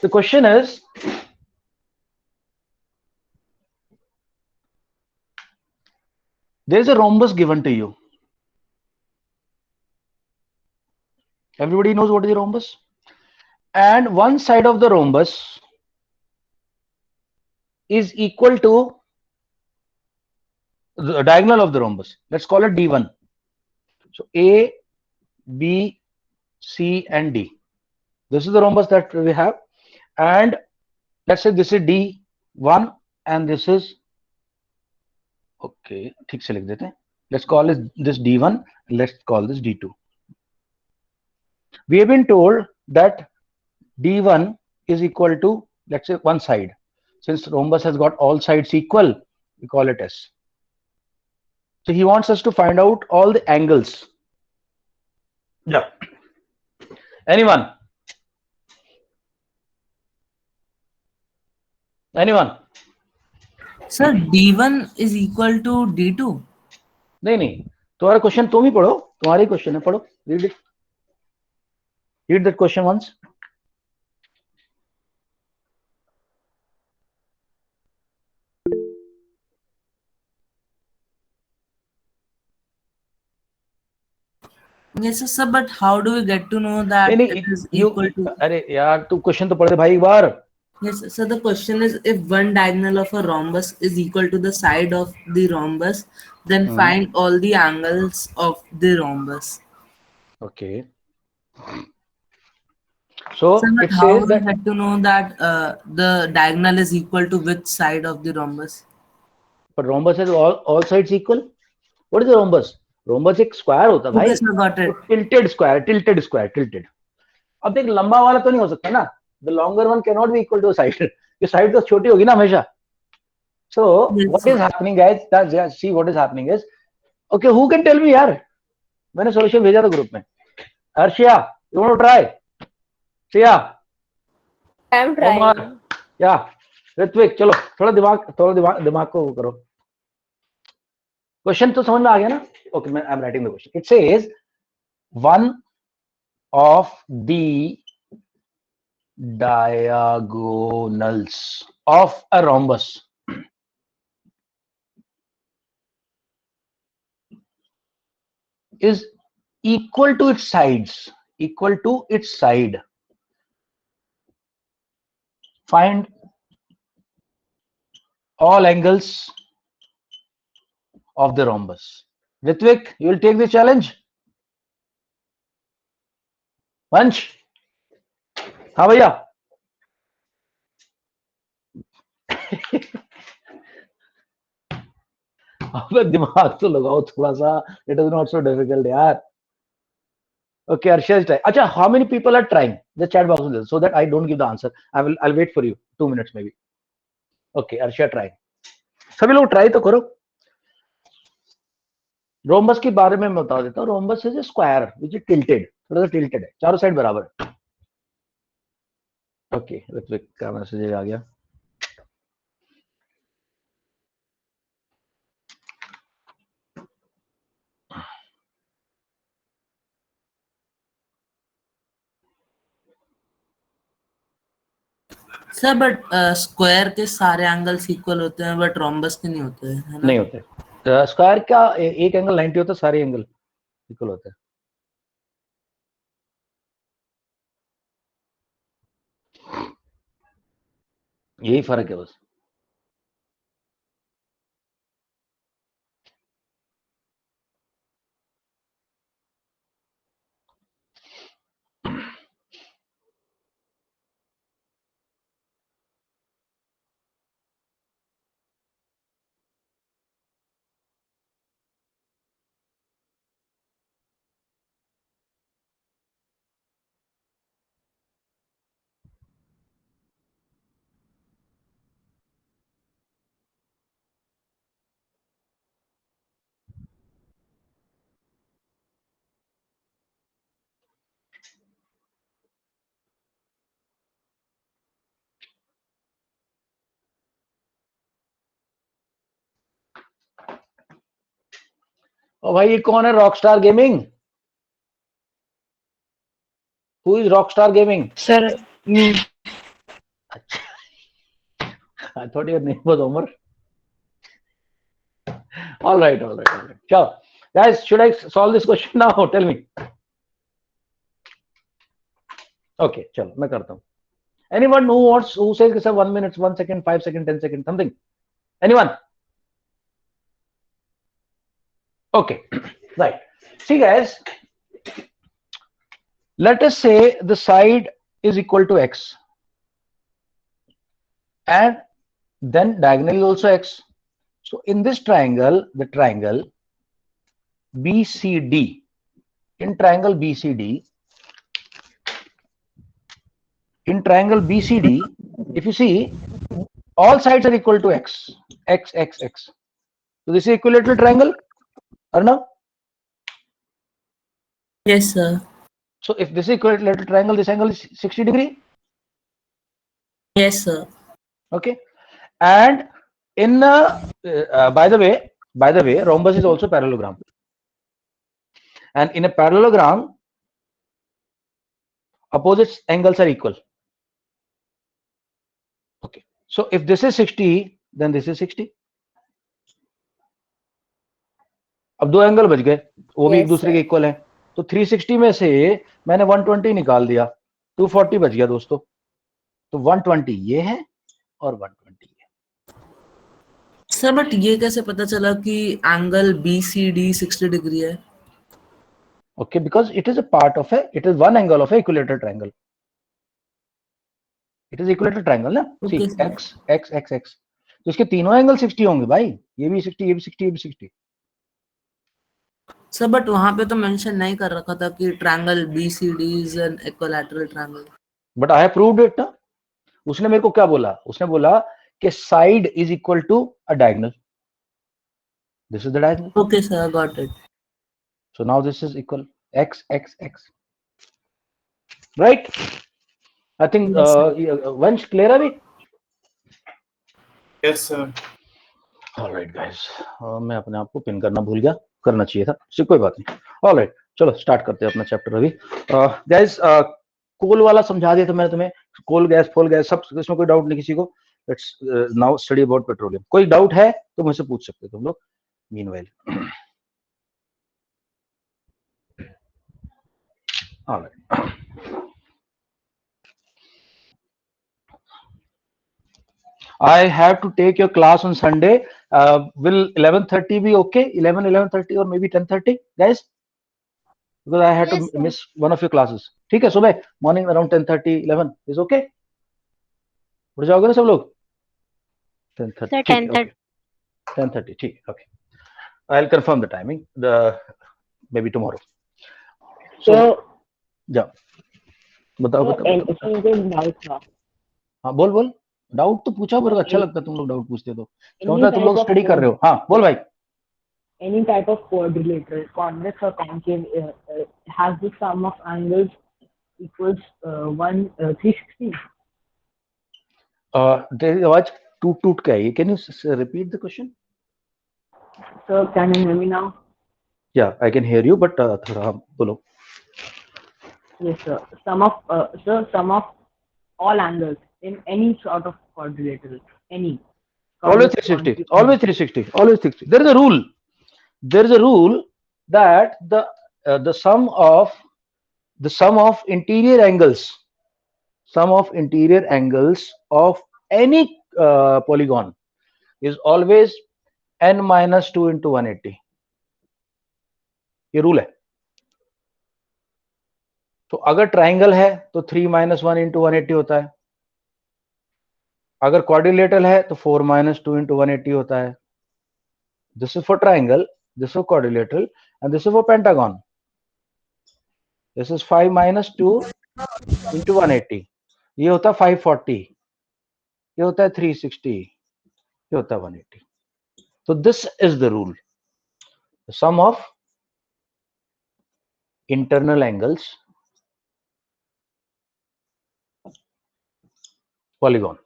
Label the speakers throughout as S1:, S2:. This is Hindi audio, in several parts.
S1: The question is, there is a rhombus given to you. Everybody knows what is a rhombus? And one side of the rhombus is equal to the diagonal of the rhombus. Let's call it D1. So A, B, C, and D. This is the rhombus that we have. And let's say this is D1 and this is, okay, ठीक से लिख देते हैं. Let's call this D1. Let's call this D2. We have been told that D1 is equal to, let's say, one side. Since rhombus has got all sides equal, we call it S. So he wants us to find out all the angles. Yeah. Anyone? Anyone?
S2: Sir, D1 is equal to D2.
S1: नहीं, तुम्हारा क्वेश्चन तुम ही पढ़ो, तुम्हारा ही क्वेश्चन है, पढ़ो, read it. Read that question once.
S2: Yes, sir, but how do we get to know that it is equal to?
S1: अरे यार तू क्वेश्चन तो पढ़ दे भाई एक बार.
S2: Yes, so the question is, if one diagonal of a rhombus is equal to the side of the rhombus, then find all the angles of the rhombus.
S1: Okay. So
S2: Sir, but
S1: it
S2: how
S1: says
S2: we
S1: that
S2: get to know that the diagonal is equal to which side of the rhombus?
S1: but rhombus has all sides equal. What is the rhombus? Rhombus एक स्क्वायर होता है भाई.
S2: Okay, sir, got it.
S1: tilted square. अब देख लंबा वाला तो नहीं हो सकता ना. The longer one cannot be equal to a side. ये साइड तो छोटी होगी ना हमेशा. So
S2: Yes,
S1: what
S2: sir.
S1: is happening, guys? See what is happening is, okay, who can tell me यार? मैंने solution भेजा था ग्रुप में. Arshia, you want to try? Shia,
S3: I am trying.
S1: Omar, yeah, Ritwik, चलो थोड़ा दिमाग को वो करो. क्वेश्चन तो समझ में आ गया ना? Okay, I am writing the question. It says one of the diagonals of a rhombus is equal to its sides, find all angles of the rhombus. Ritvik, you will take the challenge. Vansh, हाँ भैया. अबे दिमाग तो लगाओ थोड़ा सा. It is not so difficult यार. Okay, Arshia is trying. Acha, how many people are trying? The chat box is there, so that I don't give the answer. I'll wait for you 2 minutes maybe. Okay, Arshia try. सभी लोग ट्राई तो करो. रोम्बस के बारे में मैं बता देता हूँ. Rhombus is a square which is tilted, थोड़ा सा टिल्टेड है, चारों साइड बराबर. ओके, ऋत्विक का मैसेज आ गया.
S2: सर बट स्क्वायर के सारे एंगल्स इक्वल होते हैं बट रोम्बस के नहीं होते हैं, है ना?
S1: नहीं होते. स्क्वायर का एक एंगल 90 होता है, सारे एंगल इक्वल होते हैं. यही फर्क है बस. ओ भाई, ये कौन है? Rockstar gaming. Who is Rockstar Gaming?
S3: Sir, me.
S1: I thought your name was Omar. All right. Ciao. Guys, should I solve this question now? Tell me. Okay, chalo, मैं करता हूँ. Anyone who says 1 minute, 1 second, 5 second, 10 second, something? Anyone? Okay, right. See guys, let us say the side is equal to x and then diagonal is also x. So in this triangle, the triangle BCD, in triangle BCD, if you see, all sides are equal to x. So this is equilateral triangle, or no?
S2: Yes, sir.
S1: So if this is equilateral triangle, this angle is 60 degree.
S2: Yes, sir.
S1: Okay, and in by the way, rhombus is also parallelogram, and in a parallelogram, opposite angles are equal. Okay, so if this is 60, then this is 60. अब दो एंगल बच गए, वो भी एक दूसरे के इक्वल है, तो 360 में से मैंने 120 निकाल दिया, 240 बच गया दोस्तों. तो 120 ये है और 120 ये.
S2: सर बट ये कैसे पता चला कि एंगल BCD 60 डिग्री है?
S1: Okay, because it is one angle of a equilateral triangle. It is equilateral triangle ना.
S2: Okay,
S1: See,
S2: sir.
S1: x. तो इसके तीनों एंगल 60 होंगे भाई, ये भी 60, ये भी 60, ये भी 60.
S2: सर बट वहां पे तो मेंशन नहीं कर रखा था कि triangle BCD is an equilateral triangle.
S1: But I have proved it ना. उसने मेरे को क्या बोला? उसने बोला कि side is equal to a diagonal. This is the diagonal.
S2: Okay sir, I got it.
S1: So now this is equal x. Right? I think Vansh clear अभी?
S4: Yes sir.
S1: ऑलराइट गाइस, मैं अपने आप को पिन करना भूल गया, करना चाहिए था, इससे कोई बात नहीं. ऑलराइट, चलो स्टार्ट करते हैं अपना चैप्टर. अभी गाइस कोल वाला समझा दिया था मैंने तुम्हें. कोल गैस, फोल गैस, सब, इसमें कोई डाउट नहीं किसी को. Let's now study about petroleum. कोई डाउट है तो मुझसे पूछ सकते हो तुम लोग. Meanwhile, alright. I have to take your class on Sunday. Will 11:30 be okay? 11:30 or maybe 10:30, guys? Because I had to miss one of your classes. ठीक है, सुबह morning around 10:30, 11 is okay? उठ जाओगे ना सब लोग? 10:30.
S3: Sir, 10:30.
S1: 10:30, ठीक है, okay. I'll confirm the timing. Maybe tomorrow. So, yeah. बताओ. हाँ, बोल. डाउट तो पूछा, पर अच्छा लगता है तुम लोग डाउट पूछते हो. तो क्योंकि तुम लोग स्टडी कर रहे हो. हाँ, बोल भाई.
S5: Any type of quadrilateral, convex or concave, has the sum of angles equals 360.
S1: तेरी आवाज टूट के आई. Can you repeat the question?
S5: Sir, can you hear me now?
S1: Yeah, I can hear you, but थोड़ा बोलो.
S5: Yes, sir. Sum of all angles in any sort of quadrilateral, any.
S1: Always 360. Always 360. Always 360. There is a rule. There is a rule that the sum of interior angles, of any polygon is always n minus 2 into 180. ये रूल है. तो अगर ट्राइंगल है तो 3 minus 1 into 180 होता है. अगर क्वाड्रिलेटरल है तो 4 minus 2 into 180 होता है. This is for triangle, this is for quadrilateral, and this is for pentagon. This is 5 minus 2 into 180. ये होता है 540, ये होता है 360, ये होता है 180. So this is the rule. The sum of internal angles, polygon.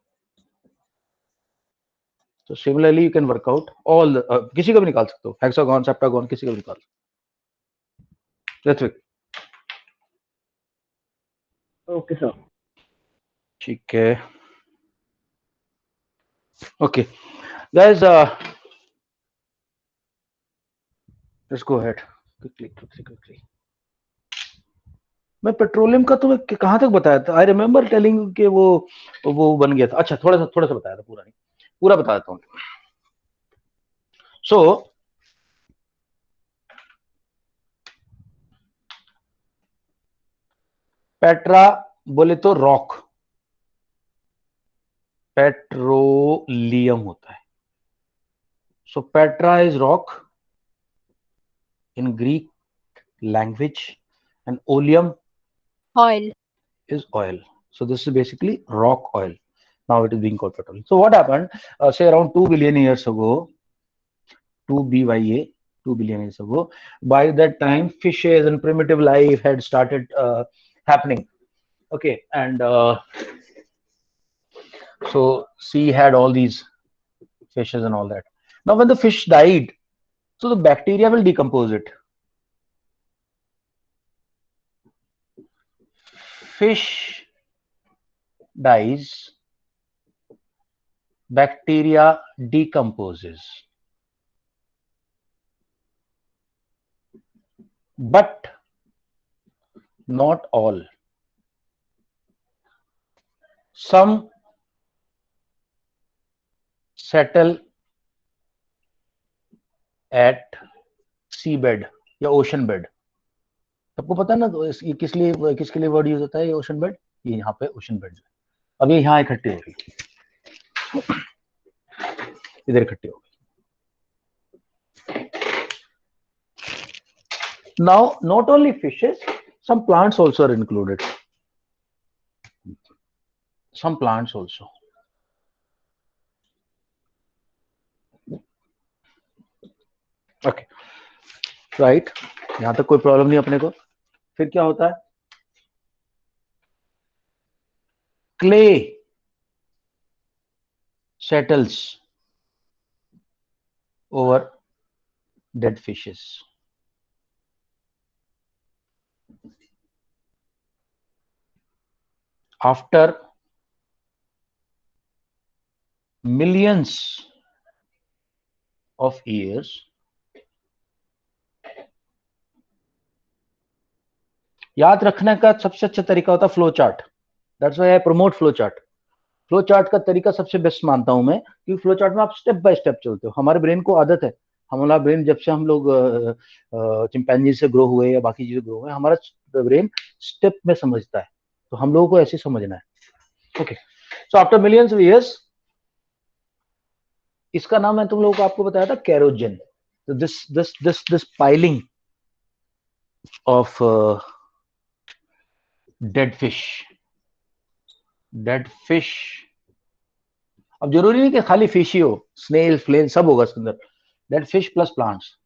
S1: So similarly, you can work out all the किसी का भी निकाल सकते हो. Hexagon, septagon, किसी का भी निकाल. Ritwik.
S5: Okay, sir.
S1: ठीक है. Okay, guys, let's go ahead quickly. मैं पेट्रोलियम का तुम्हें कहां तक बताया था? आई रिमेम्बर टेलिंग कि वो बन गया था। अच्छा, थोड़ा सा बताया था, पूरा नहीं, पूरा बता देता हूँ। सो पेट्रा बोले तो रॉक, पेट्रोलियम होता है। So petra is rock in Greek language, and oleum
S3: Oil.
S1: is oil. So this is basically rock oil. Now it is being called petroleum. So what happened? Say around 2 billion years ago, 2 BYA, 2 billion years ago. By that time, fishes and primitive life had started happening. Okay, and so sea had all these fishes and all that. Now, when the fish died, so the bacteria will decompose it. Fish dies, bacteria decomposes. But not all. Some settle at seabed या ocean bed. सबको पता है ना, तो ये किसके लिए वर्ड यूज होता है, ये ओशन बेड? ये यहाँ पे ओशन बेड जो है, अब ये यहाँ इकट्ठी हो गई, इधर इकट्ठी हो गई. Now, not only fishes, some plants also are included. Some plants also. Okay, right. यहाँ तक कोई प्रॉब्लम नहीं अपने को. फिर क्या होता है? Clay settles over dead fishes. After millions of years, याद रखने का सबसे अच्छा तरीका होता है flow chart. That's why I promote flow chart. Flow chart का तरीका सबसे बेस्ट मानता हूं मैं, क्योंकि फ्लो चार्ट में आप स्टेप बाय स्टेप चलते हो. हमारे ब्रेन को आदत है, हमारा ब्रेन जब से हम लोग चिंपैंजी से ग्रो हुए या बाकी चीजें ग्रो हुए, हमारा ब्रेन स्टेप में समझता है. तो हम लोगों को ऐसे समझना है. Okay, so after millions of years, इसका नाम मैं तुम लोगों को आपको बताया था कैरोजन. तो this piling of dead fish. अब जरूरी नहीं कि खाली फिश ही हो, स्नेल फ्लेन सब होगा इसके अंदर. Dead fish plus plants,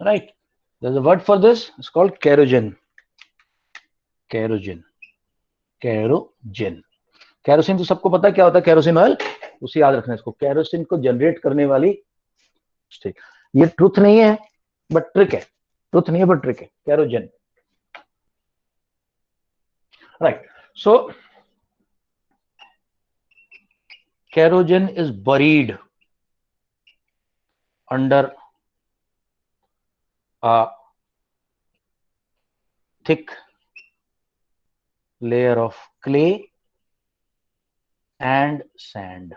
S1: right. there's a word for this, it's called kerogen. Kerogen. Kerosene तो सबको पता है क्या होता है, कैरोसिन ऑयल. उसे याद रखना इसको. कैरोसिन को जनरेट करने वाली स्टिक. ये ट्रुथ नहीं है बट ट्रिक है. ट्रुथ नहीं है बट ट्रिक है. Kerogen, right. So kerogen is buried under a thick layer of clay and sand.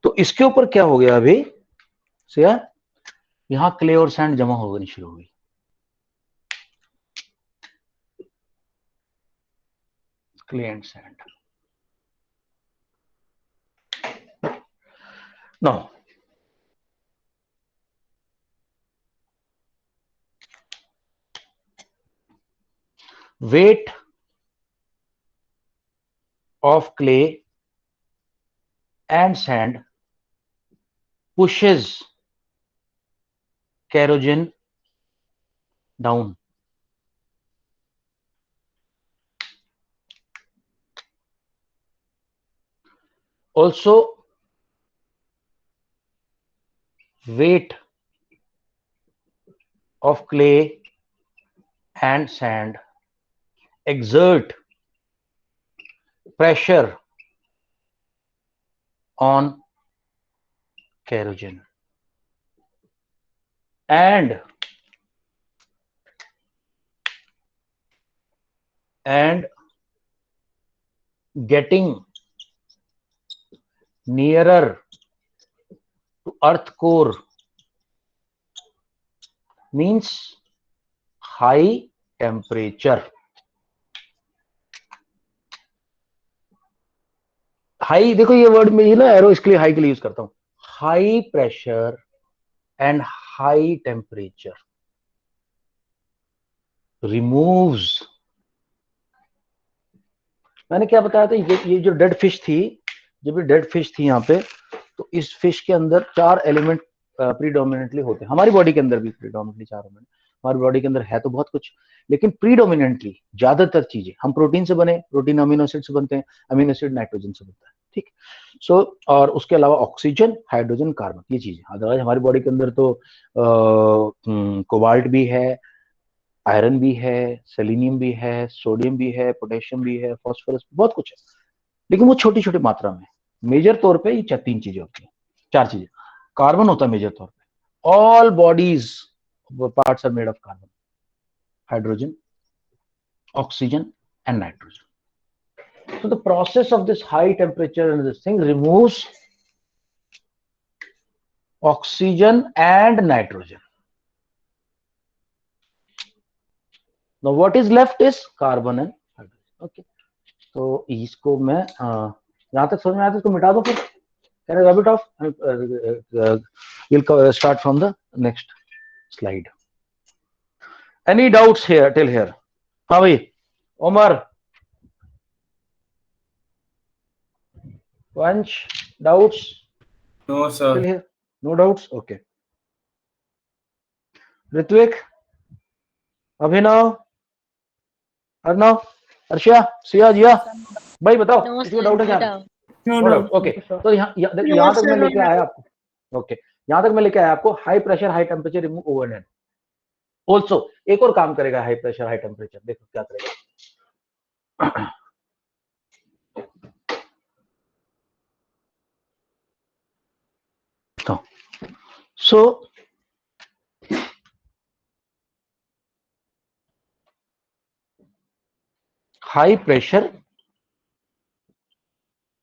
S1: तो इसके ऊपर क्या हो गया अभी से, यहां क्ले और सैंड जमा होनी शुरू हुई. Clay and sand. Now weight of clay and sand pushes kerogen down. Also, weight of clay and sand exert pressure on kerogen and getting nearer to earth core means high temperature. High, देखो ये वर्ड में ये ना एरो इसके लिए हाई के लिए यूज करता हूं. High pressure and high temperature removes. मैंने क्या बताया था, ये जो डेड फिश थी, जब ये डेड फिश थी यहाँ पे, तो इस फिश के अंदर 4 एलिमेंट प्रीडोमिनेंटली होते हैं. हमारी बॉडी के अंदर भी प्रीडोमिनेंटली 4 एलिमेंट हमारी बॉडी के अंदर है तो बहुत कुछ, लेकिन प्रीडोमिनेंटली ज्यादातर चीजें हम प्रोटीन से बने, प्रोटीन अमीनो एसिड से बनते हैं, अमीनो एसिड नाइट्रोजन से बनता है. ठीक. सो और उसके अलावा ऑक्सीजन, हाइड्रोजन, कार्बन, ये चीजें. अदरवाइज हमारी बॉडी के अंदर तो कोबाल्ट भी है, आयरन भी है, सेलेनियम भी है, सोडियम भी है, पोटेशियम भी है, फास्फोरस, बहुत कुछ है, लेकिन वो छोटी छोटी मात्रा में. मेजर तौर पे ये 3 चीजें होती हैं, 4 चीजें. कार्बन होता है मेजर तौर पे. All bodies parts are made of carbon, hydrogen, oxygen and nitrogen. So the process of this high temperature and this thing removes oxygen and nitrogen. Now what is left is carbon and hydrogen. Okay. तो इसको मैं यहाँ तक समझ में आया तो इसको मिटा दो फिर. Can I rub it off? We'll start from the next slide. Any doubts here till here? हाँ भाई, Omar, Vanch, doubts?
S4: No, sir.
S1: Till here? No doubts? Okay. Ritvik, Abhinav, Arnav, Arshia, Siya, Jia, भाई बताओ किसी को डाउट है क्या?
S2: No,
S1: no
S2: no.
S1: Doubt. Okay, तो यहाँ तक मैं लेके आया आपको. ओके, यहाँ तक मैं लेके आया आपको. High pressure high temperature remove overhead. Also एक और काम करेगा हाई प्रेशर हाई टेम्परेचर. देखो क्या करेगा. So high pressure,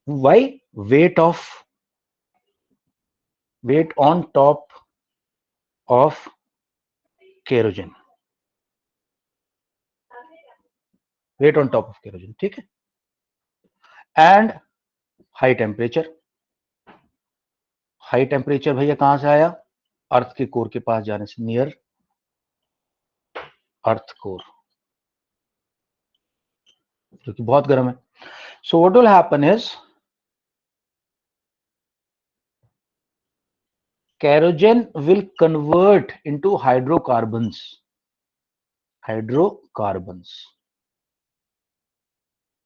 S1: why? Weight on top of kerogen. Weight on top of kerogen. ठीक है. And high temperature. High temperature भैया कहां से आया? अर्थ के कोर के पास जाने से, नियर अर्थ कोर, जो कि बहुत गर्म है. So what will happen is kerogen will convert into hydrocarbons,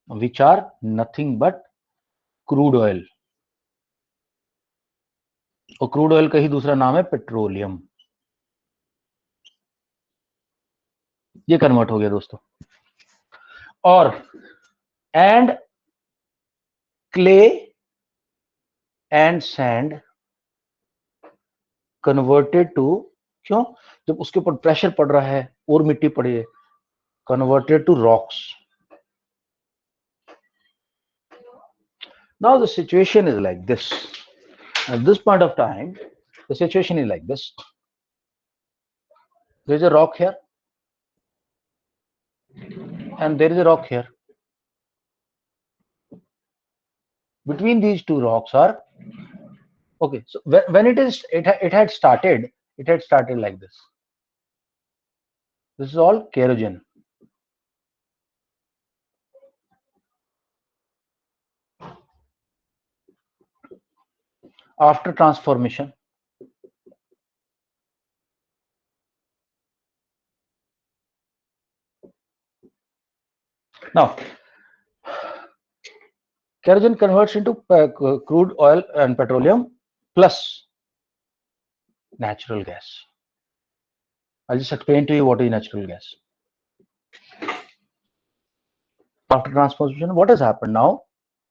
S1: which are nothing but crude oil. और क्रूड ऑयल का ही दूसरा नाम है पेट्रोलियम. ये कन्वर्ट हो गया दोस्तों. और and clay and sand converted to, क्यों? जब उसके ऊपर प्रेशर पड़ रहा है और मिट्टी पड़ी है, converted to rocks. Now the situation is like this. At this point of time, the situation is like this. There is a rock here, and there is a rock here. Between these two rocks are, okay. So when it had started like this. This is all kerogen. After transformation, now kerogen converts into crude oil and petroleum plus natural gas. I'll just explain to you what is natural gas. After transformation, what has happened now?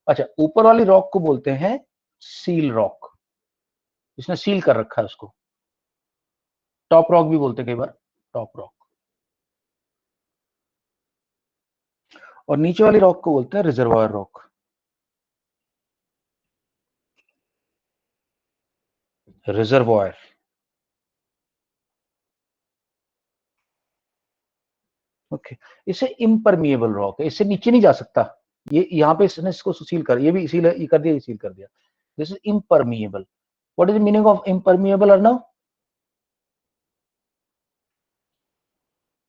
S1: अच्छा, ऊपर वाली रॉक को बोलते हैं सील रॉक, इसने सील कर रखा है उसको। टॉप रॉक भी बोलते हैं कई बार, टॉप रॉक। और नीचे वाली रॉक को बोलते हैं रिजर्वायर रॉक। Reservoir, okay. इसे इम्परमिएबल रॉक है, इससे नीचे नहीं जा सकता। ये यहाँ पे इसने इसको सील कर, ये भी सील कर दिया, ये सील कर दिया। This is impermeable. What is the meaning of impermeable Arnav?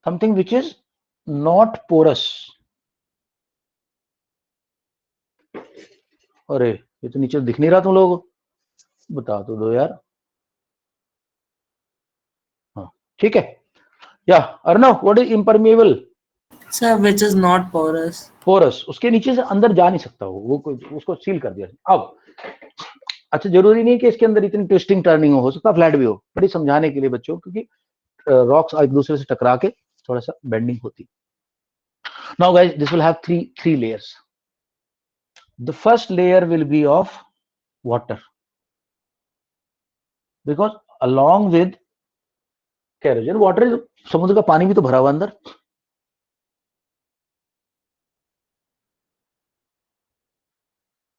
S1: Something which is not porous. अरे ये तो नीचे दिख नहीं रहा तुम लोगों को, बता तो दो यार। हाँ ठीक है। Yeah Arnav, what is impermeable?
S2: Sir, which is not porous.
S1: Porous, उसके नीचे से अंदर जा नहीं सकता वो उसको सील कर दिया। अब अच्छा, जरूरी नहीं कि इसके अंदर इतनी ट्विस्टिंग टर्निंग हो सकता फ्लैट भी हो, बड़ी समझाने के लिए बच्चों, क्योंकि रॉक्स एक दूसरे से टकरा के थोड़ा सा बेंडिंग होती। Now guys, this will have three layers. The first layer will be of water, because along with kerosene, water is, समुद्र का पानी भी तो भरा हुआ अंदर।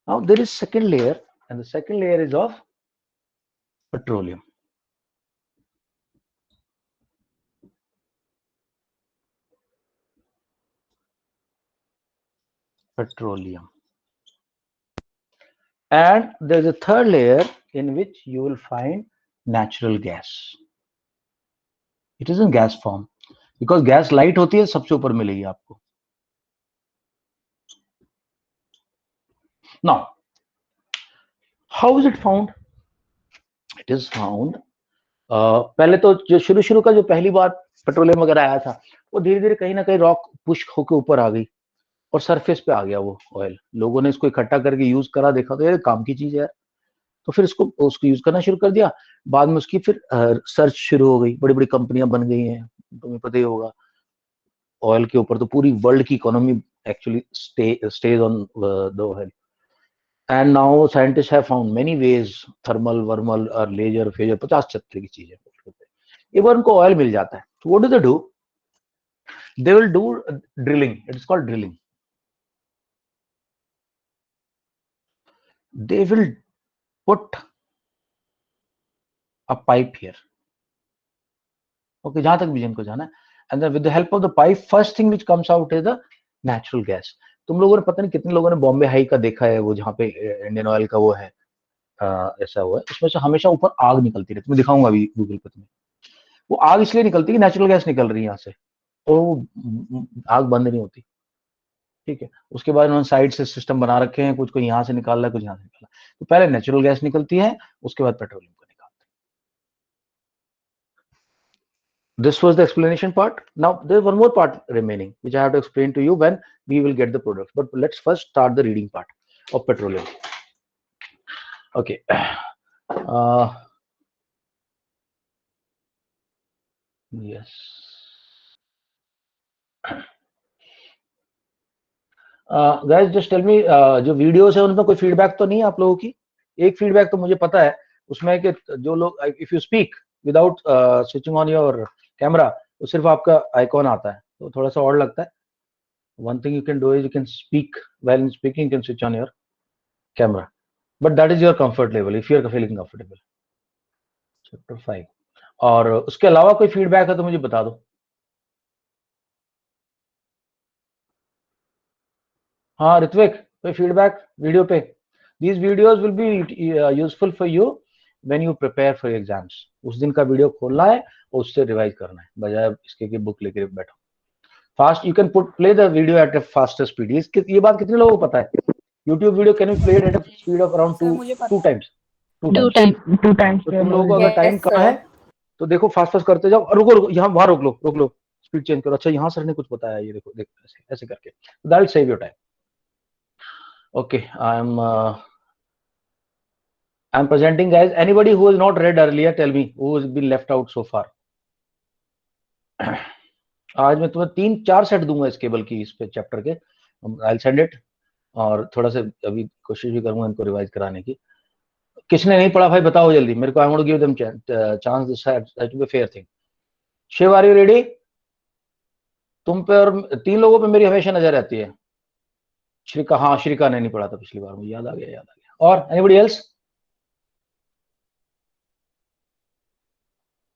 S1: Now there is second layer, and the second layer is of petroleum. Petroleum. And there is a third layer in which you will find natural gas. It is in gas form, because gas light होती है, सबसे ऊपर मिलेगी आपको। Now, how is it found? It is found, पहले तो जो शुरू का जो पहली बार पेट्रोलियम वगैरह आया था, वो धीरे धीरे कहीं ना कहीं रॉक पुश होकर ऊपर आ गई और सरफेस पे आ गया वो ऑयल। लोगों ने इसको इकट्ठा करके यूज करा, देखा तो ये काम की चीज है, तो फिर उसको यूज करना शुरू कर दिया। बाद में उसकी फिर सर्च शुरू हो गई, बड़ी बड़ी कंपनियां बन गई हैं, तुम्हें पता ही होगा। ऑयल के ऊपर तो पूरी वर्ल्ड की economy actually stage on the oil. And now scientist have found many ways, thermal, वर्मल और लेजर, फेजर, 50-76 की चीजें। एक बार उनको ऑयल मिल जाता है, तो what do they do? They will do drilling. It is called drilling. They will put a pipe here. Okay, जहां तक विजन को जाना है, and then with the help of the pipe, first thing which comes out is the natural gas. तुम लोगों ने पता नहीं कितने लोगों ने बॉम्बे हाई का देखा है, वो जहाँ पे इंडियन ऑयल का वो है, ऐसा हुआ है, उसमें से हमेशा ऊपर आग निकलती रहती है। मैं दिखाऊंगा अभी गूगल पे तुम्हें। वो आग इसलिए निकलती है कि नेचुरल गैस निकल रही है यहाँ से, तो आग बंद नहीं होती। ठीक है, उसके बाद उन्होंने साइड से सिस्टम बना रखे हैं, कुछ को यहाँ से निकाल रहा है, कुछ यहाँ से निकाल रहा है। तो पहले नेचुरल गैस निकलती है, उसके बाद पेट्रोलियम को निकालते हैं। This was the explanation part. Now there is one more part remaining which I have to explain to you when we will get the products. But let's first start the reading part of petroleum. Okay. Yes. Guys, just tell me, जो वीडियोस है उनमें कोई फीडबैक तो नहीं है आप लोगों की? एक फीडबैक तो मुझे पता है उसमें कि जो लोग, if you speak without switching on your camera, तो सिर्फ आपका आइकॉन आता है, तो थोड़ा सा और लगता है। One thing you can do is you can speak, while speaking you can switch on your camera, but that is your comfort level if you are feeling comfortable. Chapter 5. और उसके अलावा कोई फीडबैक है तो मुझे बता दो। हाँ ऋत्विक, कोई फीडबैक वीडियो पे? These videos will be useful for you when you prepare for your exams. उस दिन का वीडियो खोलना है और उससे रिवाइज करना है, बजाय इसके कि बुक लेके बैठो। Fast, you can play the video at a faster speed. ये बात कितने लोगों को पता है? YouTube video can be played at a speed of around two times. तो तुम लोगों को अगर टाइम कम है तो देखो, फास्ट फास्ट करते जाओ। रुको, यहाँ वहां रोक लो, स्पीड चेंज करो। अच्छा, यहाँ सर ने कुछ बताया, ये देखो ऐसे करके, that will save your time. Okay, I'm presenting, guys. Anybody who has not read earlier, tell me who has been left out so far. आज मैं तुम्हें 3-4 सेट दूंगा इस केबल की, इस पे चैप्टर के। I'll send it और थोड़ा सा अभी कोशिश भी करूंगा इनको रिवाइज कराने की। किसने नहीं पढ़ा भाई बताओ जल्दी, मेरे को I want to give them chance, this has to be fair thing. Shiv are you ready? तुम पे और 3 लोगों पे मेरी हमेशा नजर रहती है। श्रीका, हाँ श्रीका ने नहीं पढ़ा था पिछली बार, मुझे याद आ गया, याद आ गया। और anybody else?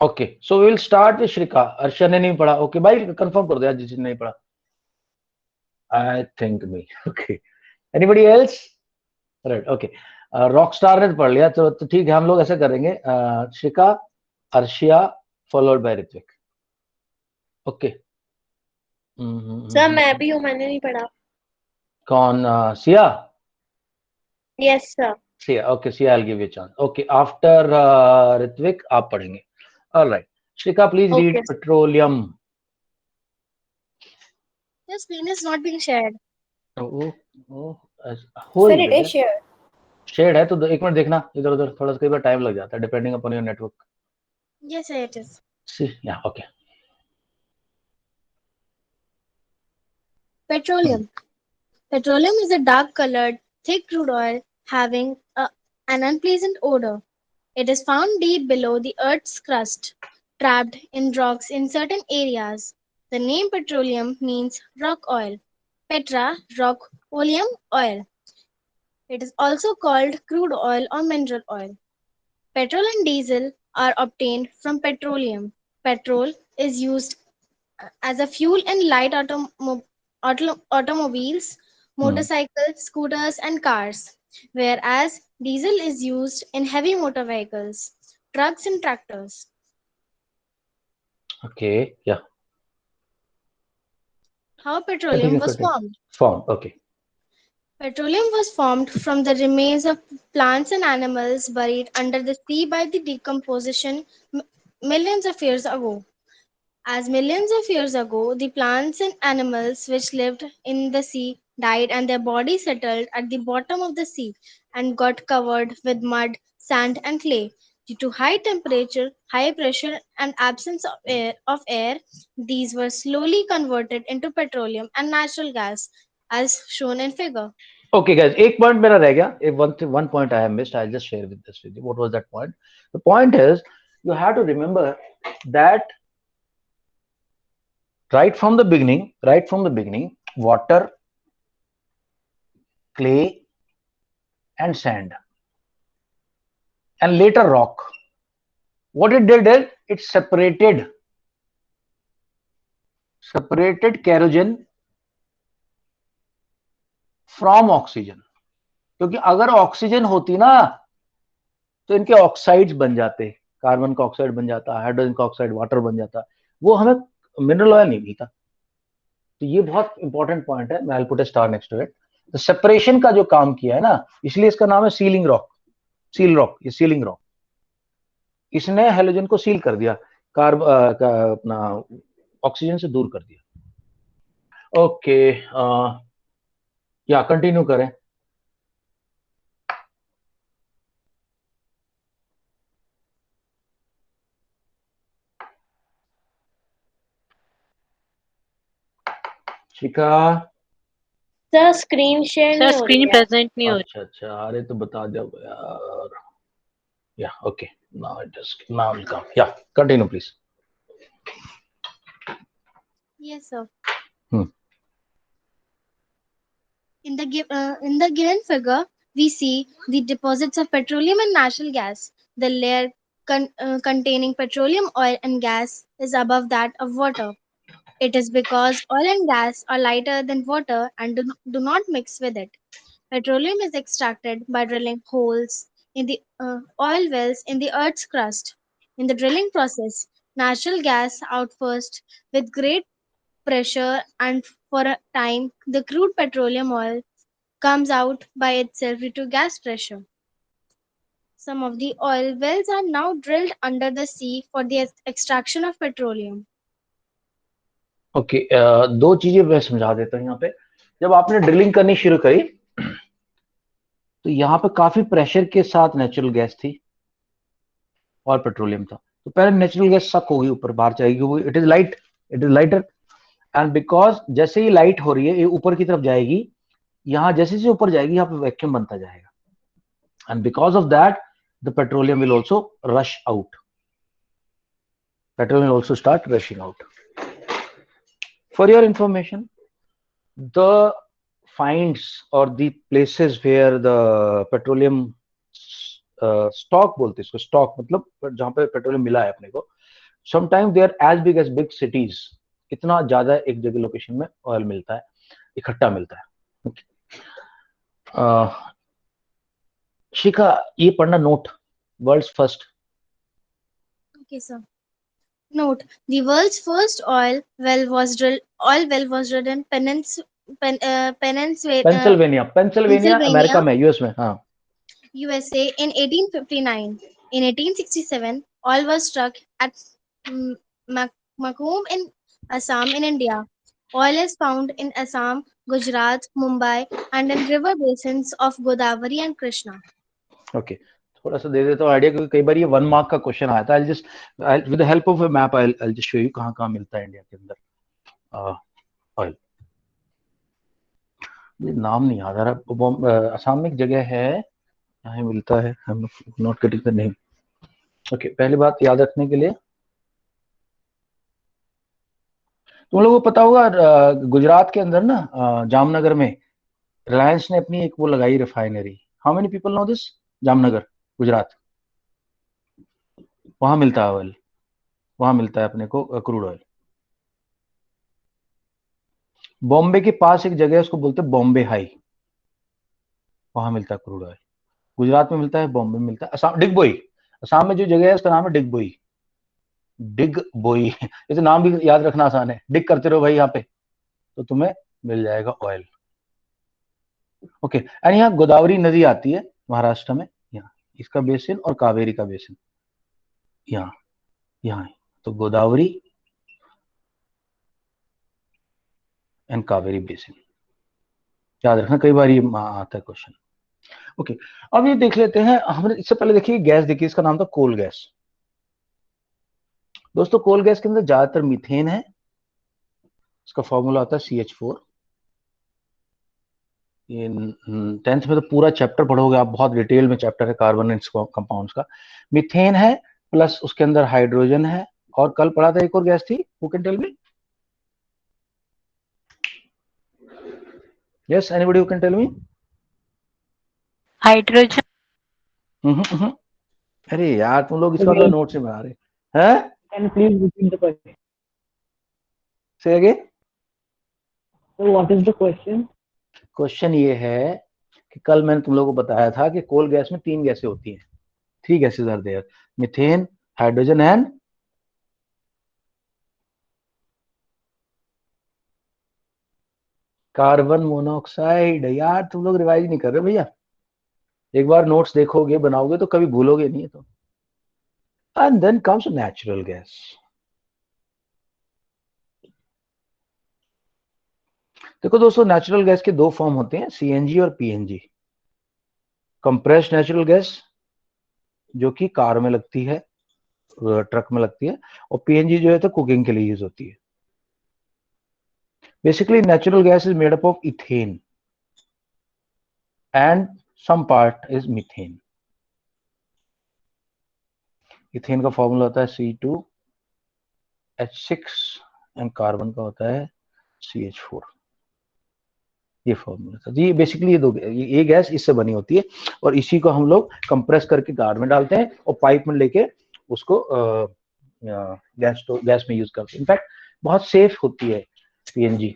S1: Okay, so we will start with Shrika. Arsha ने नहीं पढ़ा, ओके भाई कंफर्म कर दो यार जिसने नहीं पढ़ा। I think me, okay. Anybody else? Right, okay. Rock star ने पढ़ लिया, तो ठीक है, हम लोग ऐसा करेंगे, Shrika, Arshia followed by Ritvik. Okay.
S3: Sir मैं भी हूँ, मैंने नहीं पढ़ा।
S1: कौन? Siya?
S3: Yes sir.
S1: Siya, okay, Siya, I'll give you a chance. Okay, after Ritvik आप पढ़ेंगे। All right. Shrika, please read
S3: Okay.
S1: petroleum.
S3: The screen is not being shared.
S1: Oh, हो
S3: Sir,
S1: ही
S3: it
S1: बेटा।
S3: is shared.
S1: शेड है तो 1 मिनट देखना इधर उधर, थोड़ा सा कई बार टाइम लग जाता है depending upon your network.
S3: Yes sir, it is.
S1: सी या okay.
S3: Petroleum. Petroleum is a dark-colored, thick crude oil having an unpleasant odor. It is found deep below the Earth's crust, trapped in rocks in certain areas. The name petroleum means rock oil. Petra, rock, oleum, oil. It is also called crude oil or mineral oil. Petrol and diesel are obtained from petroleum. Petrol is used as a fuel in light automobiles, motorcycles, scooters, and cars, whereas diesel is used in heavy motor vehicles, trucks, and tractors.
S1: Okay, या
S3: How petroleum was formed?
S1: Form, okay.
S3: Petroleum was formed from the remains of plants and animals buried under the sea by the decomposition millions of years ago. As millions of years ago, the plants and animals which lived in the sea died and their bodies settled at the bottom of the sea and got covered with mud, sand, and clay. Due to high temperature, high pressure, and absence of air, these were slowly converted into petroleum and natural gas, as shown in figure.
S1: Okay, guys, एक पॉइंट मेरा रह गया, one point I have missed. I'll just share with this with you. What was that point? The point is you have to remember that right from the beginning, water, clay, and sand, and later rock. What it did is it separated kerosene from oxygen. क्योंकि अगर ऑक्सीजन होती ना तो इनके ऑक्साइड्स बन जाते, कार्बन का ऑक्साइड बन जाता, हाइड्रोजन का ऑक्साइड, वाटर बन जाता, वो हमें मिनरल ऑयल नहीं मिलता। तो ये बहुत इंपॉर्टेंट पॉइंट है, मैं I put a star next to it. तो सेपरेशन का जो काम किया है ना, इसलिए इसका नाम है सीलिंग रॉक, सील रॉक, ये सीलिंग रॉक। इसने हेलोजन को सील कर दिया, अपना ऑक्सीजन से दूर कर दिया। ओके, या कंटिन्यू करें। शिका,
S3: सर स्क्रीन शेयर
S4: सर
S3: नहीं हो रही
S4: स्क्रीन
S3: है।
S4: प्रेजेंट नहीं हो रही।
S1: अच्छा अच्छा, अरे तो बता दो यार। या okay, now it is, now will come, या continue please.
S3: Yes, sir.
S1: Hmm.
S3: In the given figure, we see the deposits of petroleum and natural gas. The layer containing petroleum, oil, and gas is above that of water. It is because oil and gas are lighter than water and do not mix with it. Petroleum is extracted by drilling holes in the oil wells in the Earth's crust. In the drilling process, natural gas out first with great pressure, and for a time, the crude petroleum oil comes out by itself due to gas pressure. Some of the oil wells are now drilled under the sea for the extraction of petroleum.
S1: Okay, दो चीजें मैं समझा देता हूँ यहाँ पे। जब आपने ड्रिलिंग करनी शुरू करी तो यहाँ पे काफी प्रेशर के साथ नेचुरल गैस थी और पेट्रोलियम था। तो पहले नेचुरल गैस सक होगी, ऊपर बाहर जाएगी, it is lighter, and because जैसे ही लाइट हो रही है ये ऊपर की तरफ जाएगी, यहाँ जैसे जैसे ऊपर जाएगी यहाँ पे वैक्यूम बनता जाएगा, and because of that the petroleum will also rush out, petrol will also start rushing out. For your information, the finds or the places where the petroleum stock बोलते हैं इसको, stock मतलब जहां पे पेट्रोलियम मिला है अपने को, sometimes they are as big as big cities, इतना ज्यादा एक जगह लोकेशन में ऑयल मिलता है, इकट्ठा मिलता है. शिखा ये पढ़ना note, world's first.
S3: Okay, sir. Note: the world's first oil well was drilled in
S1: Pennsylvania America में, यूएस में. हाँ.
S3: USA in 1859. In 1867, oil was struck at Makum in Assam in India. Oil is found in Assam, Gujarat, Mumbai, and in river basins of Godavari and Krishna.
S1: Okay. थोड़ा सा दे देता हूँ आइडिया, क्योंकि कई बार ये 1 मार्क का क्वेश्चन आया था. With the help of a map I will just show you कहाँ कहाँ मिलता है इंडिया के अंदर ऑयल. ये नाम नहीं याद आ रहा. असम में एक जगह है यहाँ मिलता है, हम not getting the name. Okay, पहली बात याद रखने के लिए, तुम लोगों को पता होगा गुजरात के अंदर ना जामनगर में रिलायंस ने अपनी एक वो लगाई refinery. How many people know this? Jamnagar Gujarat, वहां मिलता है ऑयल, वहां मिलता है अपने को क्रूड ऑयल. बॉम्बे के पास एक जगह है उसको बोलते हैं बॉम्बे हाई, वहां मिलता है क्रूड ऑयल. गुजरात में मिलता है, बॉम्बे में मिलता है. असम डिगबोई, असम में जो जगह है उसका नाम है डिगबोई. डिगबोई ये तो नाम भी याद रखना आसान है. डिग करते रहो भाई यहाँ पे तो तुम्हें मिल जाएगा ऑयल. ओके, एंड यहाँ गोदावरी नदी आती है महाराष्ट्र में, यहाँ इसका बेसिन और कावेरी का बेसिन यहाँ तो गोदावरी एंड कावेरी बेसिन याद रखना, कई बार ये आता है क्वेश्चन. ओके, अब ये देख लेते हैं. हमने इससे पहले देखिए गैस देखिए, इसका नाम था कोल गैस. दोस्तों कोल गैस के अंदर ज्यादातर मीथेन है, इसका फॉर्मूला होता है CH4. ये 10th में तो पूरा चैप्टर पढ़ोगे आप, बहुत डिटेल में चैप्टर है कार्बन एंड कंपाउंड्स का. मीथेन है प्लस उसके अंदर हाइड्रोजन है, और कल पढ़ा था एक और गैस थी, who can tell me? Yes, anybody who can tell me? Hydrogen. अरे यार तुम लोग इस बार नोट से बना रहे हैं.
S5: Can you please repeat the question?
S1: Say again.
S5: So what is the question?
S1: Question ये है कि कल मैंने तुम लोगों को बताया था कि कोल गैस में 3 गैसें होती हैं. 3 gases are there, methane, hydrogen and carbon monoxide. यार तुम लोग रिवाइज नहीं कर रहे भैया. एक बार नोट्स देखोगे बनाओगे तो कभी भूलोगे नहीं. तो and then comes natural gas. देखो दोस्तों, नेचुरल गैस के 2 फॉर्म होते हैं, CNG और PNG. कंप्रेस्ड नेचुरल गैस जो कि कार में लगती है, ट्रक में लगती है, और PNG जो है तो कुकिंग के लिए यूज होती है. Basically natural gas is made up of ethane and some part is methane. Ethane का फॉर्मूला होता है C2H6 एंड कार्बन का होता है CH4. ये फॉर्मूला था जी. बेसिकली ये गैस इससे बनी होती है, और इसी को हम लोग कंप्रेस करके कार में डालते हैं और पाइप में लेके उसको गैस में यूज करते हैं. इनफैक्ट बहुत सेफ होती है PNG.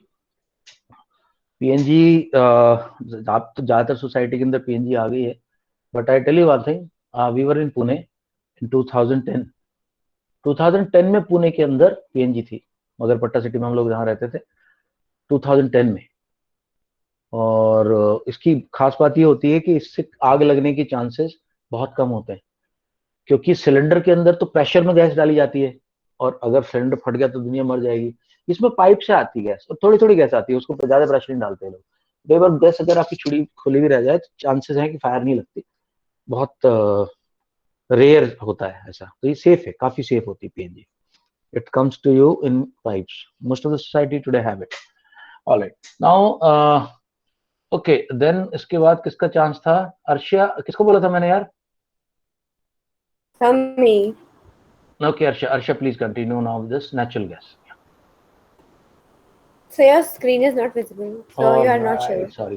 S1: आप तो ज्यादातर सोसाइटी के अंदर PNG आ गई है, but I tell you one thing, we were in Pune in 2010 में पुणे के अंदर PNG थी, मगर पट्टा सिटी में हम लोग जहाँ रहते थे 2010 में. और इसकी खास बात ये होती है कि इससे आग लगने की चांसेस बहुत कम होते हैं, क्योंकि सिलेंडर के अंदर तो प्रेशर में गैस डाली जाती है, और अगर सिलेंडर फट गया तो दुनिया मर जाएगी. इसमें पाइप से आती है गैस, और थोड़ी थोड़ी गैस आती है, उसको ज्यादा प्रेशर नहीं डालते लोग. कई बार गैस अगर आपकी छुड़ी खुली भी रह जाए तो चांसेस हैं कि फायर नहीं लगती, बहुत रेयर होता है ऐसा. तो ये सेफ है, काफी सेफ होती है PNG. It comes to you in pipes. Most of the society today have it. Alright, now okay then इसके बाद किसका चांस था? अर्शिया, किसको बोला था मैंने यार?
S4: From me.
S1: Okay, Arsha, please continue now with this natural gas.
S4: So your screen is not visible. So
S1: All
S4: you are not
S1: right.
S4: sure.
S1: Sorry.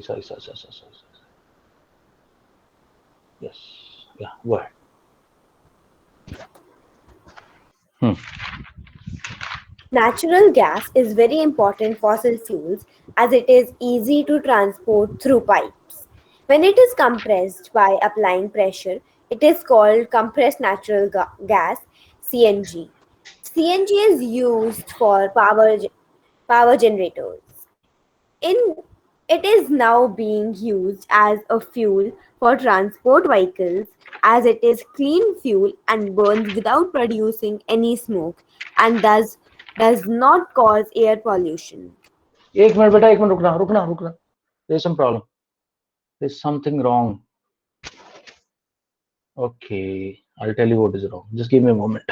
S1: Yes. Yeah, go ahead.
S4: Natural gas is very important fossil fuels as it is easy to transport through pipes. When it is compressed by applying pressure, it is called compressed natural gas (CNG). CNG is used for power generators. In it is now being used as a fuel for transport vehicles as it is clean fuel and burns without producing any smoke and thus does not cause air pollution.
S1: एक मिनट बेटा, एक मिनट रुकना. There's some problem. There's something wrong. Okay, I'll tell you what is wrong. Just give me a moment.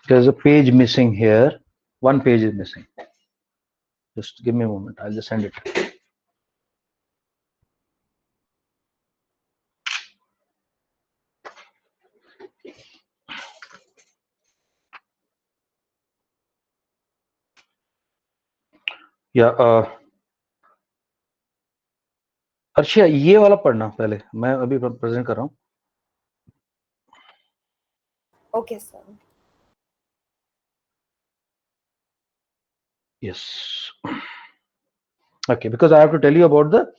S1: There's a page missing here. One page is missing. Just give me a moment. I'll just send it. Yeah. Arshia, ये वाला पढ़ना पहले, मैं अभी प्रेजेंट कर रहा हूँ.
S4: Okay, sir.
S1: Yes. Okay, because I have to tell you about the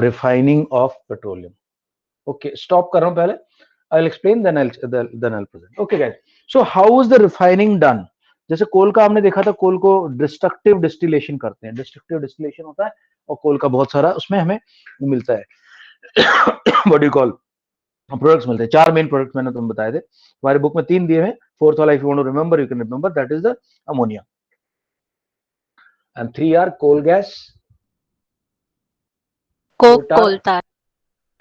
S1: refining of petroleum. Okay, stop कर रहा हूँ पहले. I'll explain, then I'll present. Okay, guys. So how is the refining done? जैसे कोल का हमने देखा था, कोल को डिस्ट्रक्टिव डिस्टिलेशन करते हैं. डिस्ट्रक्टिव डिस्टिलेशन होता है और कोल का बहुत सारा उसमें हमें मिलता है. What do you call? Products मिलते हैं. 4 मेन प्रोडक्ट्स मैंने तुम्हें बताए थे. हमारे बुक में 3 दिए हैं. फोर्थ वाला, if you want to remember, you can remember, that is the ammonia. And 3 are coal gas,
S6: Coke,
S1: coal
S6: coal tar,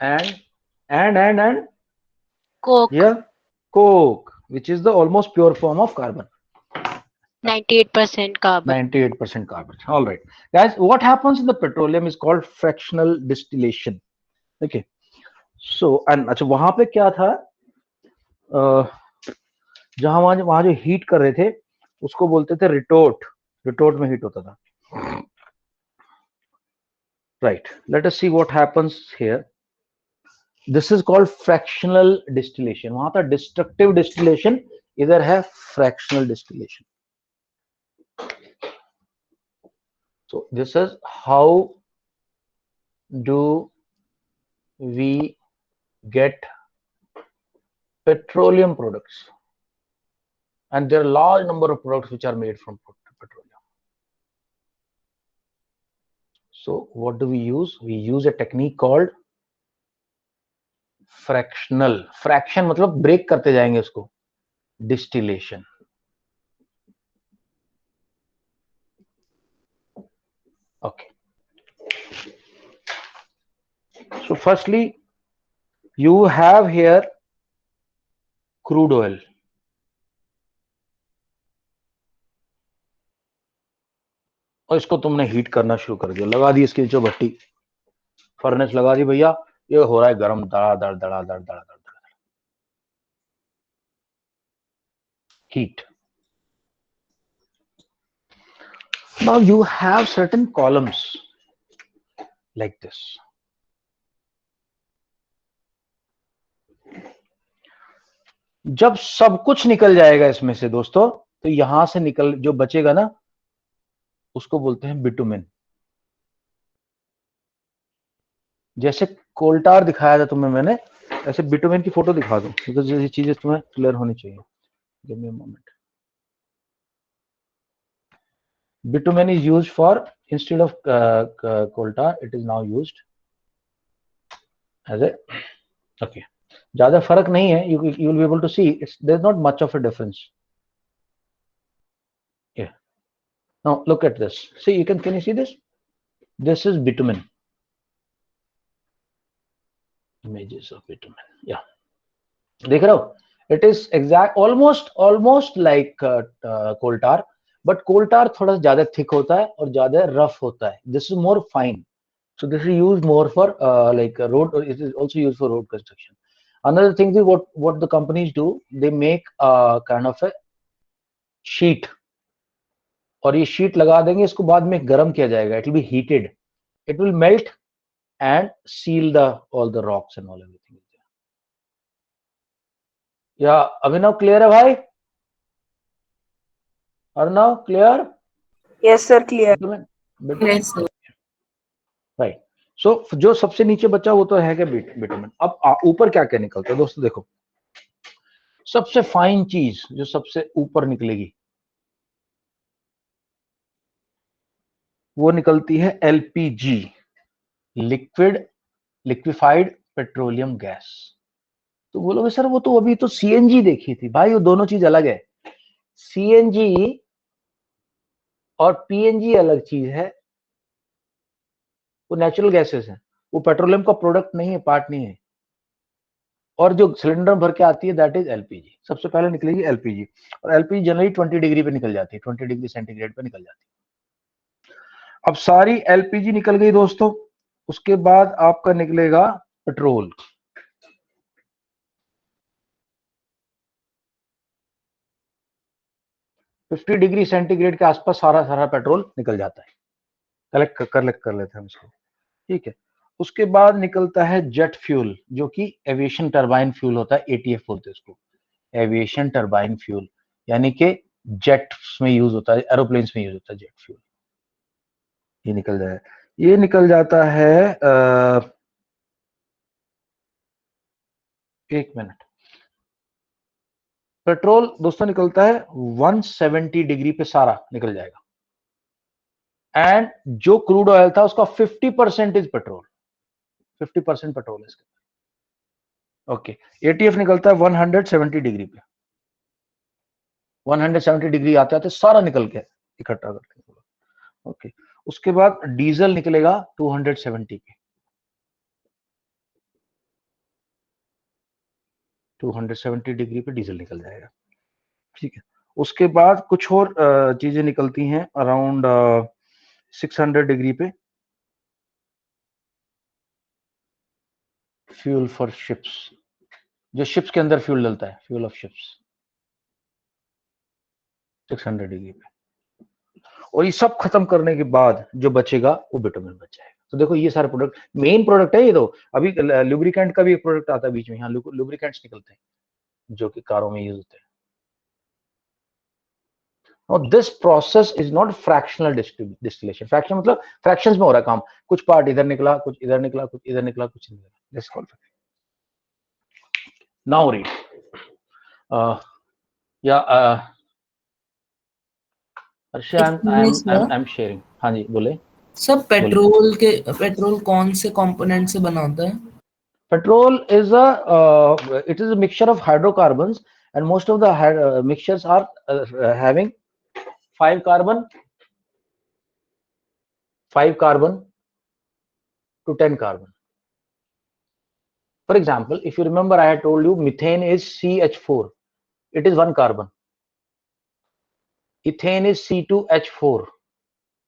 S1: and
S6: coke,
S1: yeah, coke, which is the almost pure form of carbon.
S6: 98% carbon.
S1: 98% carbon. All right, guys, what happens in the petroleum is called fractional distillation. Okay, so and अच्छा वहां पे क्या था, जहां वहां जो हीट कर रहे थे उसको बोलते थे रिटोट. रिटोट में हीट होता था. Right, let us see what happens here. This is called fractional distillation. वहां था destructive distillation, इधर है fractional distillation. So this is how do we get petroleum products, and there are a large number of products which are made from petroleum. So what do we use? We use a technique called fractional. Fraction मतलब ब्रेक करते जाएंगे उसको. Distillation. Okay. So firstly, you have here crude oil. और इसको तुमने हीट करना शुरू कर दिया. लगा दी इसके नीचे भट्टी, फर्नेस लगा दी भैया. ये हो रहा है गर्म, दड़ा. Heat. Now you have certain columns like this. जब सब कुछ निकल जाएगा इसमें से दोस्तों, तो यहां से निकल जो बचेगा ना, उसको बोलते हैं बिटुमेन. जैसे कोल्टार दिखाया था तुम्हें मैंने, ऐसे बिटुमेन की फोटो दिखा दूं, बिकॉज ये चीजें तुम्हें क्लियर होनी चाहिए. Give me a moment. Bitumen is used for, instead of coal tar, it is now used as a, okay, ज्यादा फर्क नहीं है. You will be able to see there's not much of a difference. Yeah. Now look at this. See, can you see this? This is bitumen. Images of bitumen. Yeah. देख रहे हो? It is almost like coal tar, but coal tar थोड़ा ज्यादा थिक होता है और ज्यादा रफ होता है. This is more fine. So this is used more for like road. It is also used for road construction. Another thing is what the companies do. They make kind of a sheet, और ये शीट लगा देंगे, इसको बाद में गर्म किया जाएगा. It will be heated. It will melt and seal the all the rocks and all everything. Yeah, Abhinav, clear है भाई? Arnav, clear?
S7: Yes, sir, clear.
S2: Yes, sir.
S1: Right. So जो सबसे नीचे बचा वो तो है क्या बिटुमेन. अब ऊपर क्या क्या निकलता है दोस्तों, देखो सबसे फाइन चीज जो सबसे ऊपर निकलेगी वो निकलती है एलपीजी, लिक्विफाइड पेट्रोलियम गैस. तो बोलोगे सर वो तो अभी तो सीएनजी देखी थी. भाई वो दोनों चीज अलग है. सीएनजी और पीएनजी अलग चीज है. वो नेचुरल गैसेस है, वो पेट्रोलियम का प्रोडक्ट नहीं है, पार्ट नहीं है. और जो सिलेंडर भर के आती है दैट इज एलपीजी. सबसे पहले निकलेगी एलपीजी, और एलपीजी जनरली 20 डिग्री पे निकल जाती है, 20 डिग्री सेंटीग्रेड पे निकल जाती है. अब सारी एलपीजी निकल गई दोस्तों. उसके बाद आपका निकलेगा पेट्रोल. फिफ्टी डिग्री सेंटीग्रेड के आसपास सारा सारा पेट्रोल निकल जाता है. कलेक्ट कर लेते हैं इसको. ठीक है. उसके बाद निकलता है जेट फ्यूल, जो कि एविएशन टरबाइन फ्यूल होता है. एटीएफ बोलते हैं इसको, एविएशन टरबाइन फ्यूल, यानी कि जेट में यूज होता है, एरोप्लेन्स में यूज होता है जेट फ्यूल. ये निकल जाए, ये निकल जाता है एक मिनट. पेट्रोल दोस्तों निकलता है 170 डिग्री पे, सारा निकल जाएगा. एंड जो क्रूड ऑयल था उसका 50% इज पेट्रोल. 50% पेट्रोल है इसके. ओके. एटीएफ निकलता है 170 डिग्री पे. 170 डिग्री आते आते सारा निकल के इकट्ठा करके. ओके. उसके बाद डीजल निकलेगा 270 पे. 270 डिग्री पे डीजल निकल जाएगा. ठीक है. उसके बाद कुछ और चीजें निकलती हैं अराउंड 600 डिग्री पे. फ्यूल फॉर शिप्स, जो शिप्स के अंदर फ्यूल डलता है, फ्यूल ऑफ शिप्स, 600 डिग्री पे. और ये सब खत्म करने के बाद जो बचेगा वो बिटुमेन बच जाएगा. तो देखो ये सारे प्रोडक्ट मेन प्रोडक्ट है ये. तो अभी लुब्रिकेंट का भी एक प्रोडक्ट आता है बीच में, यहाँ लुब्रिकेंट्स निकलते हैं जो कि कारों में यूज होते हैं. Now this process is not fractional distillation. Fraction मतलब फ्रैक्शंस में हो रहा है काम. कुछ पार्ट इधर निकला, कुछ इधर निकला, कुछ इधर निकला, कुछ इधर निकला. This is called fraction. Now read. Arshia, I'm sharing. हाँ जी बोले.
S2: सब पेट्रोल कौन से कंपोनेंट से बना होता है?
S1: Petrol is it is a mixture of hydrocarbons, and most of the mixtures are having 5 carbon to 10 carbon. For example, if you remember, I had told you methane is CH4. It is 1 carbon. Ethane is C2H4.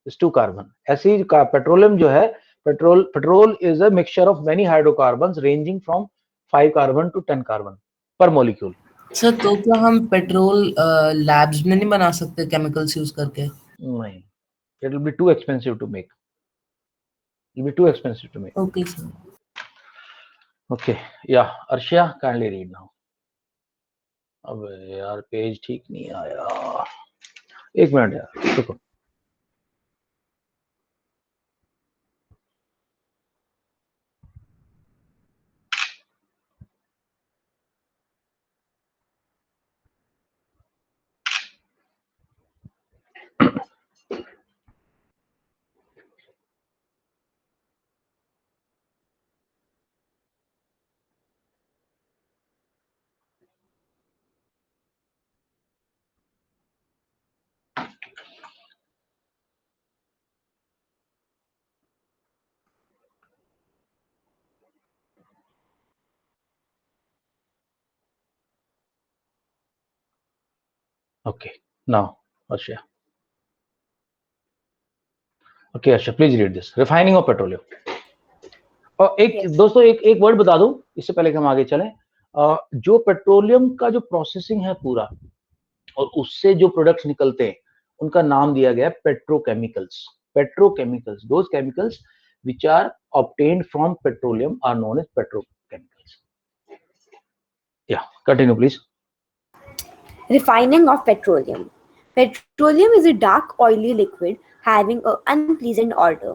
S1: It's 2 carbon. ऐसे ही पेट्रोलियम जो है, petrol is a mixture of many hydrocarbons ranging from 5 carbon to 10 carbon per molecule.
S2: Sir तो क्या हम पेट्रोल लैब्स में नहीं बना सकते केमिकल्स यूज करके?
S1: नहीं. It will be too expensive to make.
S2: Okay, sir.
S1: Okay. Yeah. Arshia, kindly read now. अब यार पेज ठीक नहीं आया. एक मिनट यार देखो. Okay. Now, Arshia. ओके अच्छा, please read this, refining of petroleum. और एक
S4: Yes.
S1: दोस्तों एक वर्ड बता दूं इससे पहले कि हम आगे चलें। जो पेट्रोलियम का जो प्रोसेसिंग है पूरा और उससे जो प्रोडक्ट्स निकलते हैं उनका नाम दिया गया है petrochemicals. Petrochemicals, those chemicals which are obtained from petroleum are known as petrochemicals. Yeah, continue please.
S4: Refining of petroleum. Petroleum is a dark, oily liquid having an unpleasant odor.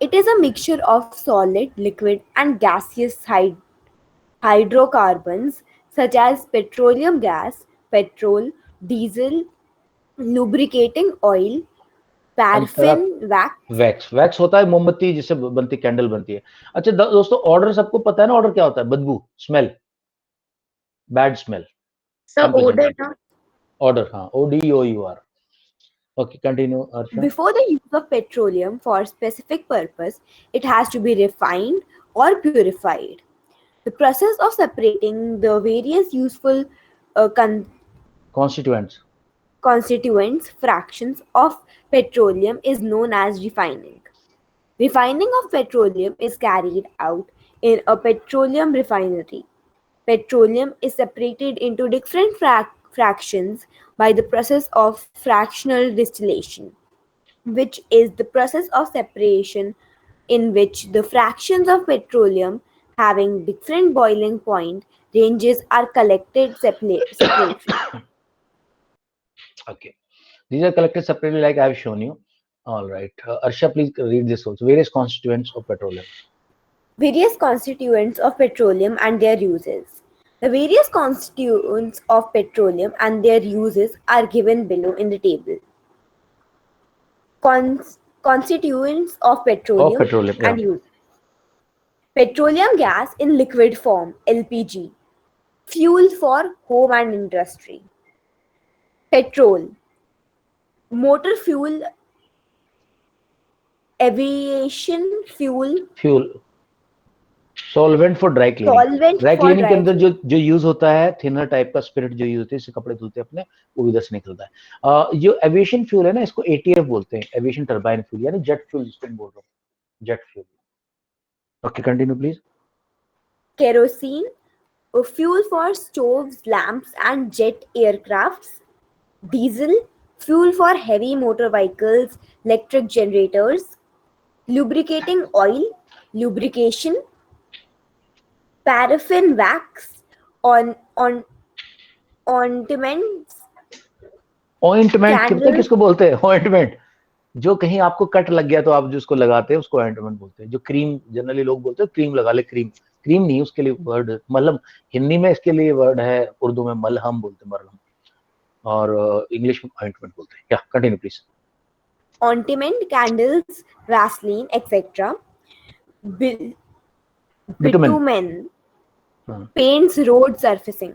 S4: It is a mixture of solid, liquid, and gaseous hydrocarbons such as petroleum gas, petrol, diesel, lubricating oil, paraffin, wax.
S1: Wax होता है मोमबत्ती जिससे बनती कैंडल बनती है। अच्छा दोस्तों, ऑर्डर सबको पता है ना, ऑर्डर क्या होता है? बदबू, स्मेल, बैड स्मेल, ऑर्डर, हाँ, ODOUR। Okay, continue, Arsha.
S4: Before the use of petroleum for a specific purpose, it has to be refined or purified. The process of separating the various useful
S1: Constituents.
S4: constituents, fractions of petroleum is known as refining. Refining of petroleum is carried out in a petroleum refinery. Petroleum is separated into different fractions by the process of fractional distillation, which is the process of separation in which the fractions of petroleum having different boiling point ranges are collected separately.
S1: Okay, these are collected separately like I have shown you. All right, Arsha, please read this also. Various constituents of petroleum.
S4: Various constituents of petroleum and their uses. The various constituents of petroleum and their uses are given below in the table. Constituents of petroleum, and use. Petroleum gas in liquid form, LPG. Fuel for home and industry. Petrol. Motor fuel, aviation fuel.
S1: Solvent for dry cleaning. Dry cleaning के अंदर जो यूज होता है, थिनर टाइप का स्पिरिट जो यूज होती है, इससे कपड़े धुलते हैं अपने, वो भी इधर से निकलता है। जो एविएशन फ्यूल है ना, इसको ATF बोलते हैं, एविएशन टर्बाइन फ्यूल, यानी जेट फ्यूल जिसको बोल रहा हूँ, jet fuel. Okay, continue please.
S4: Kerosene, a fuel for stoves, lamps, and jet aircrafts. Diesel, fuel for heavy motor vehicles, electric generators. Lubricating oil, lubrication. Paraffin wax, ointments.
S1: Ointment किसको बोलते हैं? ऑइंटमेंट, जो कहीं आपको कट लग गया तो आप जो उसको लगाते हैं उसको ऑइंटमेंट बोलते हैं। जो क्रीम जनरली लोग बोलते हैं, क्रीम लगा ले, क्रीम नहीं, उसके लिए वर्ड मलहम, हिंदी में इसके लिए वर्ड है, उर्दू में मलहम बोलते हैं, मरहम, और इंग्लिश में ऑइंटमेंट बोलते हैं। क्या, continue please.
S4: Ointment, candles, Vaseline, etc.
S1: Bitumen.
S4: Paints, road surfacing.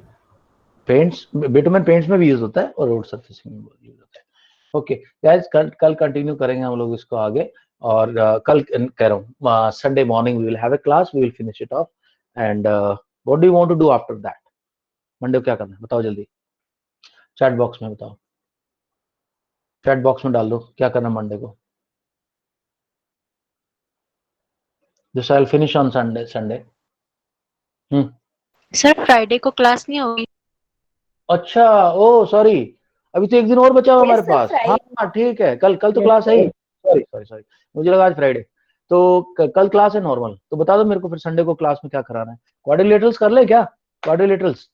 S1: Bitumen paints में भी यूज होता है और रोड सरफेसिंग में यूज होता है। ओके गाइस, कल कंटिन्यू करेंगे हम लोग इसको आगे, और कल कह रहा हूँ Sunday morning we will have a class, we will finish it off, and what do you want to do after that? Monday को क्या करना है बताओ जल्दी, चैट बॉक्स में बताओ, चैट बॉक्स में डाल दो क्या करना मंडे को। This I will finish on Sunday.
S6: Sir Friday को क्लास नहीं होगी?
S1: अच्छा, ओ सॉरी, अभी तो एक दिन और बचा हुआ हमारे पास। हाँ ठीक है, कल तो क्लास है ही, सॉरी, मुझे लगा आज फ्राइडे। तो कल क्लास है नॉर्मल, तो बता दो मेरे को फिर संडे को क्लास में क्या कराना है। क्वाड्रिलेटरल्स कर ले क्या? क्वाड्रिलेटरल्स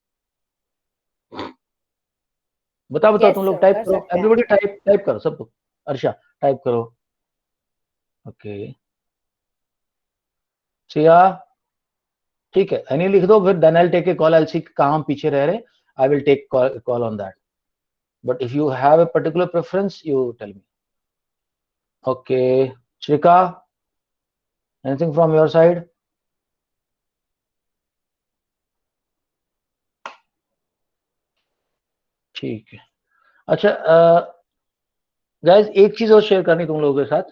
S1: बताओ तुम लोग टाइप करो, एवरीबॉडी टाइप करो, सब। अर्षा टाइप करो। ओके सिया, ठीक है, एनी लिख दो, फिर then I will take a call, I will see कहां हम पीछे रह रहे, I will take call on that. But if you have a particular preference, you tell me. Okay, Shrika, anything from your side? ठीक है, अच्छा गाइस, एक चीज और शेयर करनी तुम लोगों के साथ।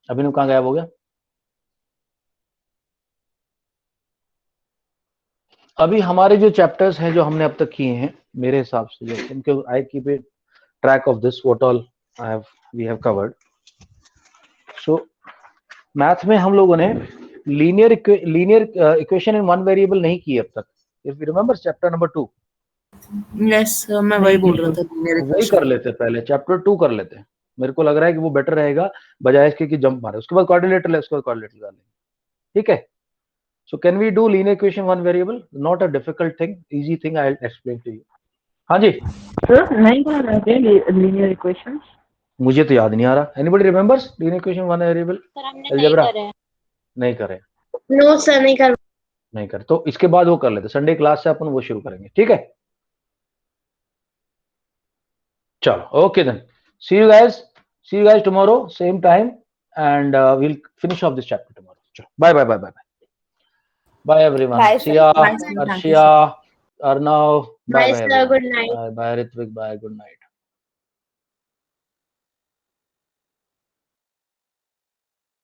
S1: अभिनव कहाँ गायब हो गया? अभी हमारे जो चैप्टर्स हैं जो हमने अब तक किए हैं, मेरे हिसाब से जो उनके, I keep a track of this, what all we have covered. So math में हम लोगों ने linear equation in one variable नहीं की अब तक. If you remember chapter number 2.
S2: Yes sir, मैं वही बोल रहा था.
S1: वही कर लेते, पहले चैप्टर 2 कर लेते. मेरे को लग रहा है कि वो बेटर रहेगा बजाय इसके कि जंप मारे. उसके बाद कोऑर्डिनेटर ले, उसके बाद कोऑर्डिनेटर डाल लेंगे. ठीक है. So can we do linear equation one variable? Not a difficult thing, easy thing. I will explain to you. हाँ जी
S5: सर नहीं कर रहे थे लीनियर इक्वेशंस?
S1: मुझे तो याद नहीं आ रहा. Anybody remembers linear equation one variable?
S6: Sir हमने
S1: अलजेब्रा
S6: नहीं करे.
S1: नहीं करे.
S3: नो सर, नहीं कर.
S1: तो इसके बाद वो कर लेते. संडे क्लास से अपन वो शुरू करेंगे. ठीक है. चलो okay then. See you guys tomorrow same time and we'll finish off this chapter tomorrow. चलो bye bye bye bye bye everyone.
S4: Bye, sir.
S1: Siya,
S2: Bye, sir. Thank you,
S1: Arshia, Arnav,
S3: Bye,
S1: bye
S3: sir.
S1: everyone.
S3: Good night.
S1: Bye Ritvik, bye, good night.